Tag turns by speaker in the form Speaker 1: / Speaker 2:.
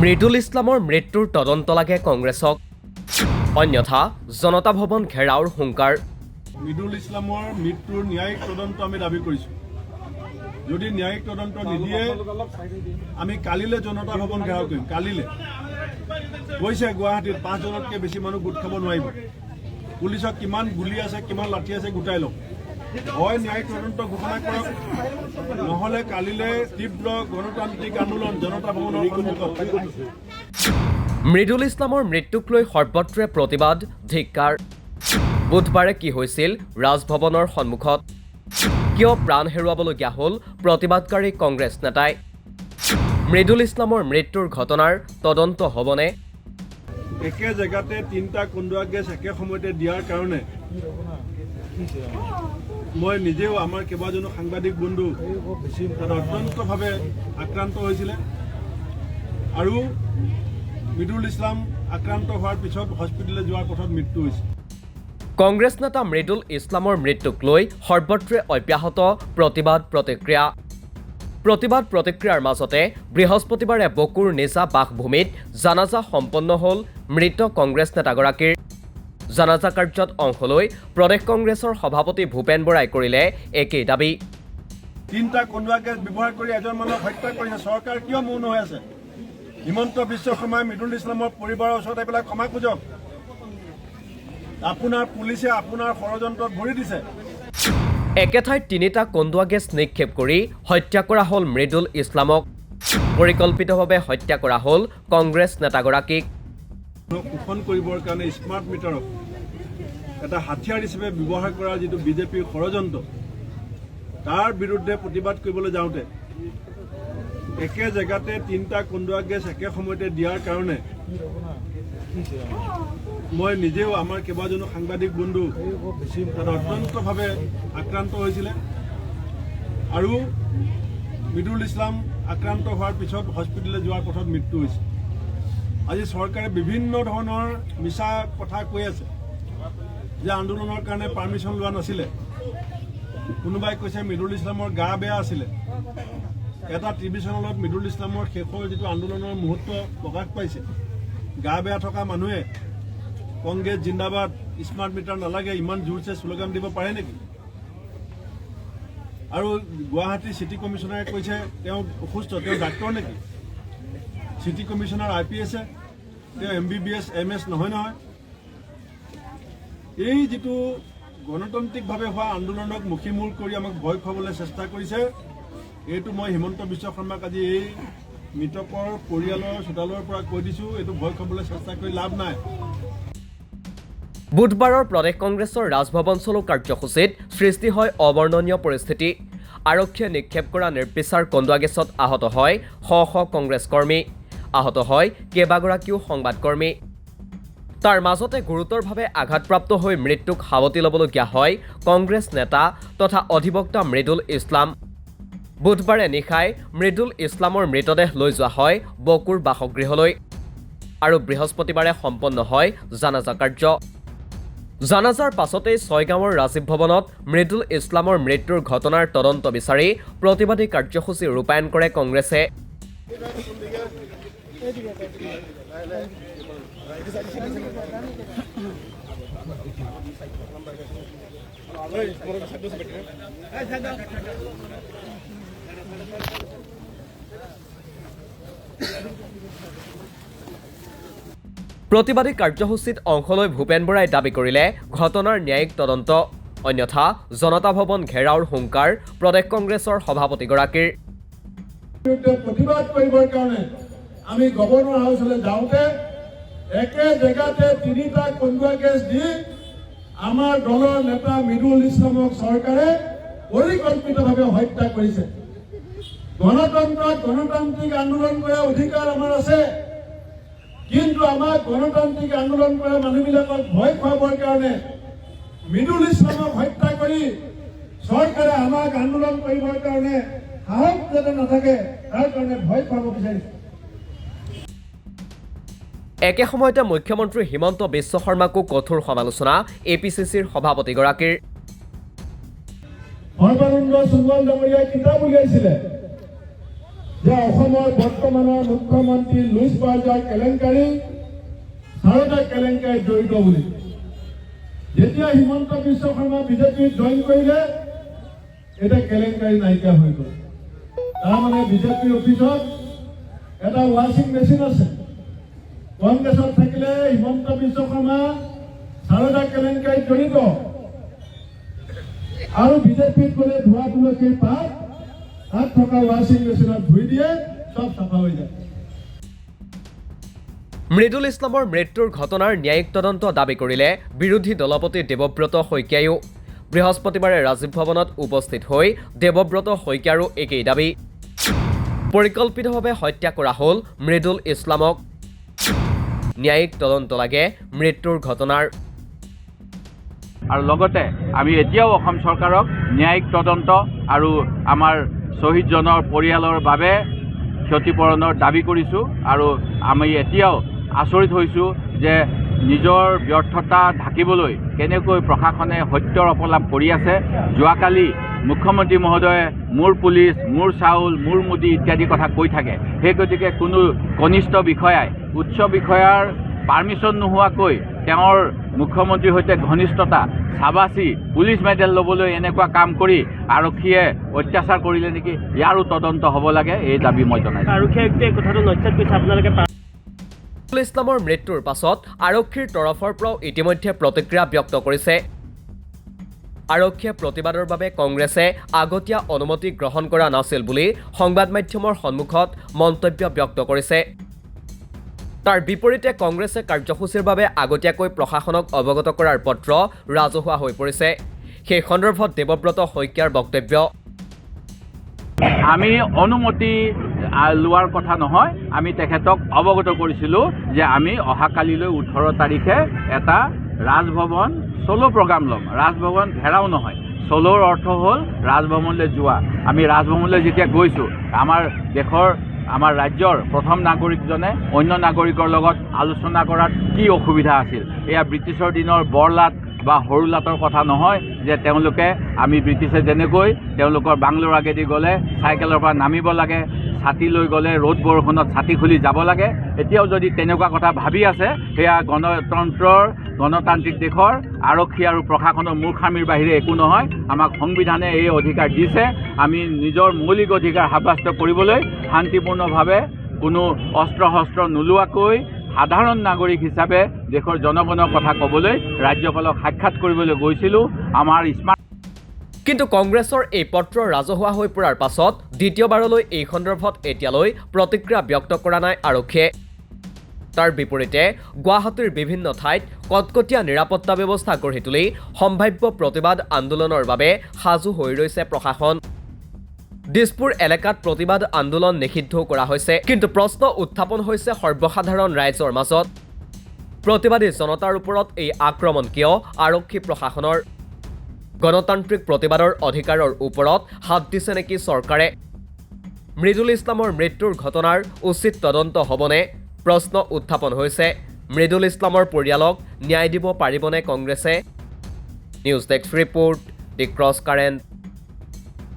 Speaker 1: মৃদুল ইছলামৰ মৃত্যুৰ তদন্ত লাগে কংগ্ৰেছক অন্যথা জনতা ভৱন ঘেৰাওৰ হুংকাৰ
Speaker 2: মৃদুল ইছলামৰ মৃত্যুৰ ন্যায়িক তদন্ত আমি দাবী কৰিছোঁ যদি ন্যায়িক তদন্ত নিদিয়ে আমি কালিলৈ জনতা ভৱন ঘেৰাও কৰিম কালিলৈ কৈছে গুৱাহাটীত 5 জনতকৈ বেছি মানুহ গোট খাব নোৱাৰিব পুলিচক কিমান গুলি আছে কিমান লাঠি আছে গোটাই লওক হয় ন্যায়িক তদন্ত ঘোষণা কৰক নহলে কালিলৈ তীব্ৰ গণতান্ত্ৰিক আন্দোলন জনতা ভৱনৰ সন্মুখত
Speaker 1: মৃদুল ইছলামৰ মৃত্যুক লৈ সৰ্বত্ৰে প্ৰতিবাদ ধিক্কাৰ বুধবাৰে কি হৈছিল ৰাজভৱনৰ সন্মুখত কিয় প্ৰাণ হেৰুৱাবলগীয়া হ'ল প্ৰতিবাদকাৰী কংগ্ৰেছ নেতাই মৃদুল ইছলামৰ মৃত্যুৰ ঘটনাৰ তদন্ত হ'বনে
Speaker 2: একে জেগাতে 3টা কন্দুৱা গেছ একে সময়তে দিয়াৰ কাৰণে মই নিজেও আমাৰ কেইবাজনো সাংবাদিক বন্ধু অত্যন্তভাৱে আক্ৰান্ত হৈছিলে আৰু মৃদুল ইছলাম আক্ৰান্ত হোৱাৰ পিছত হস্পিটেললৈ যোৱাৰ পথত মৃত্যু হৈছে
Speaker 1: কংগ্ৰেছ নেতা মৃদুল ইছলামৰ মৃত্যুক লৈ সৰ্বত্ৰে অব্যাহত প্ৰতিবাদ প্ৰতিক্ৰিয়াৰ মাজতে বৃহস্পতিবাৰে বকুৰ নিজা বাসভূমিত জানাজা সম্পন্ন হ'ল মৃত কংগ্ৰেছ নেতাগৰাকীৰ জানাজা কাৰ্যত অংশ লৈ প্ৰদেশ কংগ্ৰেছৰ সভাপতি ভূপেন বৰাই কৰিলে একেই দাবী
Speaker 2: 3টা কন্দুৱা গেছ ব্যৱহাৰ কৰি এজন মানুহক হত্যা কৰিছে চৰকাৰ কিয় মৌন হৈ আছে হিমন্ত বিশ্ব শৰ্মাই মৃদুল ইছলামৰ পৰিবাৰৰ ওচৰত আহি পেলাই ক্ষমা খোজক আপোনাৰ পুলিচে আপোনাৰ ষড়যন্ত্ৰত ভৰি দিছে
Speaker 1: একে ঠাইত 3টা কন্দুৱা গেছ নিক্ষেপ কৰি হত্যা কৰা হ'ল মৃদুল ইছলামক পৰিকল্পিতভাৱে হত্যা কৰা হ'ল কংগ্ৰেছ নেতাগৰাকীক
Speaker 2: শোষণ কৰিবৰ কাৰণে স্মাৰ্ট মিটাৰক এটা হাতিয়াৰ হিচাপে ব্যৱহাৰ কৰাৰ যিটো বিজেপিৰ ষড়যন্ত্ৰ তাৰ বিৰুদ্ধে প্ৰতিবাদ কৰিবলৈ যাওঁতে একে জেগাতে 3টা কন্দুৱা গেছ একে সময়তে দিয়াৰ কাৰণে মই নিজেও আমাৰ কেইবাজনো সাংবাদিক বন্ধু অত্যন্তভাৱে আক্ৰান্ত হৈছিলে আৰু মৃদুল ইছলাম আক্ৰান্ত হোৱাৰ পিছত হস্পিটেললৈ যোৱাৰ পথত মৃত্যু হৈছে আজি চৰকাৰে বিভিন্ন ধৰণৰ মিছা কথা কৈ আছে যে আন্দোলনৰ কাৰণে পাৰ্মিশ্যন লোৱা নাছিলে কোনোবাই কৈছে মৃদুল ইছলামৰ গা বেয়া আছিলে এটা টিভি চেনেলত মৃদুল ইছলামৰ শেষৰ যিটো আন্দোলনৰ মুহূৰ্ত প্ৰকাশ পাইছে গা বেয়া থকা মানুহে কংগ্ৰেছ জিন্দাবাদ স্মাৰ্ট মিটাৰ নালাগে ইমান জোৰছে শ্লোগান দিব পাৰে নেকি আৰু গুৱাহাটী চিটি কমিশ্যনাৰে কৈছে তেওঁ অসুস্থ তেওঁ ডাক্তৰ নেকি চিটি কমিশ্যনাৰ IPS তেওঁ MBBS MS নহয় এই যিটো গণতান্ত্ৰিকভাৱে হোৱা আন্দোলনক মুখিমূল কৰি আমাক ভয় খুৱাবলৈ চেষ্টা কৰিছে এইটো মই হিমন্ত বিশ্ব শৰ্মাক আজি এই মৃতকৰ পৰিয়ালৰ চোতালৰ পৰা কৈ দিছোঁ এইটো ভয় খুৱাবলৈ চেষ্টা কৰি লাভ নাই
Speaker 1: বুধবাৰৰ প্ৰদেশ কংগ্ৰেছৰ ৰাজভৱন চলো কাৰ্যসূচীত সৃষ্টি হয় অবৰ্ণনীয় পৰিস্থিতি আৰক্ষীয়ে নিক্ষেপ কৰা নিৰ্বিচাৰ কন্দুৱা গেছত আহত হয় শ কংগ্ৰেছ কৰ্মী আহত হয় কেইবাগৰাকীও সংবাদকৰ্মী তাৰ মাজতে গুৰুতৰভাৱে আঘাতপ্ৰাপ্ত হৈ মৃত্যুক সাৱটি ল'বলগীয়া হয় কংগ্ৰেছ নেতা তথা অধিবক্তা মৃদুল ইছলাম বুধবাৰে নিশাই মৃদুল ইছলামৰ মৃতদেহ লৈ যোৱা হয় বকুৰ বাসগৃহলৈ আৰু বৃহস্পতিবাৰে সম্পন্ন হয় জানাজা কাৰ্য জানাজাৰ পাছতেই ছয়গাঁৱৰ ৰাজীৱ ভৱনত মৃদুল ইছলামৰ মৃত্যুৰ ঘটনাৰ তদন্ত বিচাৰি প্ৰতিবাদী কাৰ্যসূচী ৰূপায়ণ কৰে কংগ্ৰেছে প্ৰতিবাদী কাৰ্যসূচীত অংশ লৈ ভূপেন বৰাই দাবী কৰিলে ঘটনাৰ ন্যায়িক তদন্ত অন্যথা জনতা ভৱন ঘেৰাওৰ হুংকাৰ প্ৰদেশ কংগ্ৰেছৰ সভাপতিগৰাকীৰ
Speaker 3: প্ৰতিবাদ কৰিবৰ কাৰণে আমি গভৰ্ণৰ হাউচলৈ যাওঁতে একে জেগাতে 3টা কন্দুৱা গেছ দি আমাৰ দলৰ নেতা মৃদুল ইছলামক চৰকাৰে পৰিকল্পিতভাৱে হত্যা কৰিছে গণতান্ত্ৰিক আন্দোলন কৰাৰ অধিকাৰ আমাৰ আছে কিন্তু আমাৰ গণতান্ত্ৰিক আন্দোলন কৰা মানুহবিলাকক ভয় খুৱাবৰ কাৰণে মৃদুল ইছলামক হত্যা কৰি চৰকাৰে আমাক আন্দোলন কৰিবৰ কাৰণে সাহস যাতে নাথাকে তাৰ কাৰণে ভয় খুৱাব বিচাৰিছে
Speaker 1: একে সময়তে মুখ্যমন্ত্ৰী হিমন্ত বিশ্ব শৰ্মাকো কঠোৰ সমালোচনা APCCৰ সভাপতিগৰাকীৰ
Speaker 3: সৰ্বানন্দ সোণোৱাল ডাঙৰীয়াই কিতাপ উলিয়াইছিলে যে অসমৰ বৰ্তমানৰ মুখ্যমন্ত্ৰী লুইচ বাৰ্জাৰ কেলেংকাৰী সাৰদা কেলেংকাৰীত জড়িত বুলি। যেতিয়া হিমন্ত বিশ্ব শৰ্মা বিজেপিত জইন কৰিলে এটা কেলেংকাৰী নাইকিয়া হৈ গ'ল। তাৰমানে বিজেপিৰ অফিচত এটা ৱাশ্বিং মেচিন আছে। কংগ্ৰেছত থাকিলে হিমন্ত বিশ্ব শৰ্মা সাৰদা কেলেংকাৰীত জড়িত আৰু বিজেপিত গ'লে ধোৱা তুলসীৰ পাত তাত থকা ৱাশ্বিং মেচিনত ধুই দিয়ে, চব চাফা হৈ যায়।
Speaker 1: মৃদুল ইছলামৰ মৃত্যুৰ ঘটনাৰ ন্যায়িক তদন্ত দাবী কৰিলে বিৰোধী দলপতি দেৱব্ৰত শইকীয়ায়ো। বৃহস্পতিবাৰে ৰাজীৱ ভৱনত উপস্থিত হৈ দেৱব্ৰত শইকীয়াৰো একেই দাবী। পৰিকল্পিতভাৱে হত্যা কৰা হ'ল মৃদুল ইছলামক। ন্যায়িক তদন্ত লাগে মৃত্যুৰ ঘটনাৰ।
Speaker 4: আৰু লগতে আমি এতিয়াও অসম চৰকাৰক ন্যায়িক তদন্ত আৰু আমাৰ শ্বহীদজনৰ পৰিয়ালৰ বাবে ক্ষতিপূৰণৰ দাবী কৰিছোঁ। আৰু আমি এতিয়াও আচৰিত হৈছোঁ যে নিজৰ ব্যৰ্থতা ঢাকিবলৈ কেনেকৈ প্ৰশাসনে সত্যৰ অপলাপ কৰি আছে। যোৱাকালি মুখ্যমন্ত্ৰী মহোদয়ে মোৰ পুলিচ, মোৰ চাউল, মোৰ মোদী ইত্যাদি কথা কৈ থাকে। সেই গতিকে কোনো কনিষ্ঠ বিষয়াই উচ্চ বিষয়াৰ পাৰ্মিশ্যন নোহোৱাকৈ তেওঁৰ মুখ্যমন্ত্ৰীৰ সৈতে ঘনিষ্ঠতা চাবাচি পুলিচ মেডেল ল'বলৈ এনেকুৱা কাম কৰি আৰক্ষীয়ে অত্যাচাৰ কৰিলে নেকি, ইয়াৰো তদন্ত হ'ব লাগে, এই দাবী মই জনাইছোঁ।
Speaker 5: আৰক্ষীয়ে কথাটো নস্যাৎ কৰিছে আপোনালোকে।
Speaker 1: মৃদুল ইছলামৰ মৃত্যুৰ পাছত আৰক্ষীৰ তৰফৰ পৰাও ইতিমধ্যে প্ৰতিক্ৰিয়া ব্যক্ত কৰিছে। আৰক্ষীয়ে প্ৰতিবাদৰ বাবে কংগ্ৰেছে আগতীয়া অনুমতি গ্ৰহণ কৰা নাছিল বুলি সংবাদ মাধ্যমৰ সন্মুখত মন্তব্য ব্যক্ত কৰিছে। তাৰ বিপৰীতে কংগ্ৰেছে কাৰ্যসূচীৰ বাবে আগতীয়াকৈ প্ৰশাসনক অৱগত কৰাৰ পত্ৰ ৰাজহুৱা হৈ পৰিছে। সেই সন্দৰ্ভত দেৱব্ৰত শইকীয়াৰ বক্তব্য।
Speaker 4: আমি অনুমতি লোৱাৰ কথা নহয়, আমি তেখেতক অৱগত কৰিছিলোঁ যে আমি অহাকালিলৈ 18 তাৰিখে এটা ৰাজভৱন চলো প্ৰগ্ৰাম ল'ম। ৰাজভৱন ঘেৰাও নহয়, চলোৰ অৰ্থ হ'ল ৰাজভৱনলৈ যোৱা। আমি ৰাজভৱনলৈ যেতিয়া গৈছোঁ, আমাৰ দেশৰ আমাৰ ৰাজ্যৰ প্ৰথম নাগৰিকজনে অন্য নাগৰিকৰ লগত আলোচনা কৰাত কি অসুবিধা আছিল। এয়া ব্ৰিটিছৰ দিনৰ বৰলাট বা সৰুলাটৰ কথা নহয় যে তেওঁলোকে আমি ব্ৰিটিছে যেনেকৈ তেওঁলোকৰ বাংলোৰ আগেদি গ'লে চাইকেলৰ পৰা নামিব লাগে, ছাতি লৈ গ'লে ৰ'দ বৰষুণত ছাতি খুলি যাব লাগে। এতিয়াও যদি তেনেকুৱা কথা ভাবি আছে, সেয়া গণতান্ত্ৰিক দেশৰ আৰক্ষী আৰু প্ৰশাসনৰ মূৰ্খামিৰ বাহিৰে একো নহয়। আমাক সংবিধানে এই অধিকাৰ দিছে, আমি নিজৰ মৌলিক অধিকাৰ সাব্যস্ত কৰিবলৈ শান্তিপূৰ্ণভাৱে কোনো অস্ত্ৰ শস্ত্ৰ নোলোৱাকৈ সাধাৰণ নাগৰিক হিচাপে দেশৰ জনগণৰ কথা ক'বলৈ ৰাজ্যপালক সাক্ষাৎ কৰিবলৈ গৈছিলোঁ। আমাৰ
Speaker 1: কিন্তু কংগ্ৰেছৰ এই পত্ৰ ৰাজহুৱা হৈ পৰাৰ পাছত দ্বিতীয়বাৰলৈ এই সন্দৰ্ভত এতিয়ালৈ প্ৰতিক্ৰিয়া ব্যক্ত কৰা নাই আৰক্ষীয়ে। তাৰ বিপৰীতে গুৱাহাটীৰ বিভিন্ন ঠাইত কটকটীয়া নিৰাপত্তা ব্যৱস্থা গঢ়ি তুলি সম্ভাৱ্য প্ৰতিবাদ আন্দোলনৰ বাবে সাজু হৈ ৰৈছে প্ৰশাসন। দিছপুৰ এলেকাত প্ৰতিবাদ আন্দোলন নিষিদ্ধও কৰা হৈছে। কিন্তু প্ৰশ্ন উত্থাপন হৈছে সৰ্বসাধাৰণ ৰাইজৰ মাজত। প্ৰতিবাদী জনতাৰ ওপৰত এই আক্ৰমণ কিয় আৰক্ষী প্ৰশাসনৰ? গণতান্ত্ৰিক প্ৰতিবাদৰ অধিকাৰৰ ওপৰত হাত দিছে নেকি চৰকাৰে? মৃদুল ইছলামৰ মৃত্যুৰ ঘটনাৰ উচিত তদন্ত হ'বনে? প্ৰশ্ন উত্থাপন হৈছে। মৃদুল ইছলামৰ পৰিয়ালক ন্যায় দিব পাৰিবনে কংগ্ৰেছে? নিউজ ডেস্ক ৰিপৰ্ট, দি ক্ৰছ কাৰেণ্ট।